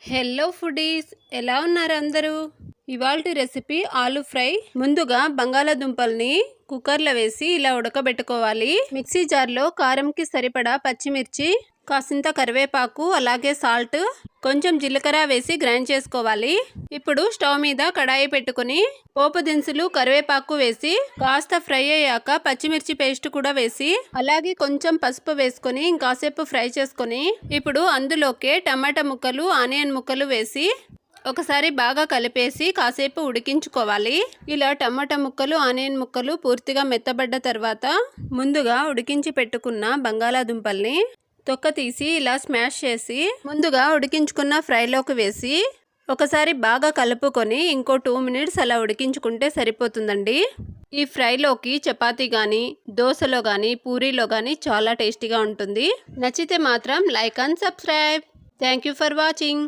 Hello foodies, ఎలా ఉన్నారు అందరూ? ఇవాల్టి రెసిపీ ఆలు ఫ్రై. ముందుగా బంగాళాదుంపల్ని కుక్కర్లో వేసి ఇలా ఉడకబెట్టుకోవాలి. మిక్సీ జార్లో కారంకి సరిపడా పచ్చిమిర్చి, కాసింత కరివేపాకు, అలాగే సాల్ట్, కొంచెం జీలకర్ర వేసి గ్రైండ్ చేసుకోవాలి. ఇప్పుడు స్టవ్ మీద కడాయి పెట్టుకుని పోపు దినుసులు, కరివేపాకు వేసి కాస్త ఫ్రై అయ్యాక పచ్చిమిర్చి పేస్ట్ కూడా వేసి అలాగే కొంచెం పసుపు వేసుకొని ఇంకాసేపు ఫ్రై చేసుకొని ఇప్పుడు అందులోకే టమాటా ముక్కలు, ఆనియన్ ముక్కలు వేసి ఒకసారి బాగా కలిపేసి కాసేపు ఉడికించుకోవాలి. ఇలా టమాటా ముక్కలు, ఆనియన్ ముక్కలు పూర్తిగా మెత్తబడ్డ తర్వాత ముందుగా ఉడికించి పెట్టుకున్న బంగాళాదుంపల్ని తొక్క తీసి ఇలా స్మాష్ చేసి ముందుగా ఉడికించుకున్న ఫ్రైలోకి వేసి ఒకసారి బాగా కలుపుకొని ఇంకో 2 మినిట్స్ అలా ఉడికించుకుంటే సరిపోతుందండి. ఈ ఫ్రైలోకి చపాతీ కానీ, దోశలో కానీ, పూరీలో కానీ చాలా టేస్టీగా ఉంటుంది. నచ్చితే మాత్రం like and subscribe. Thank you for watching.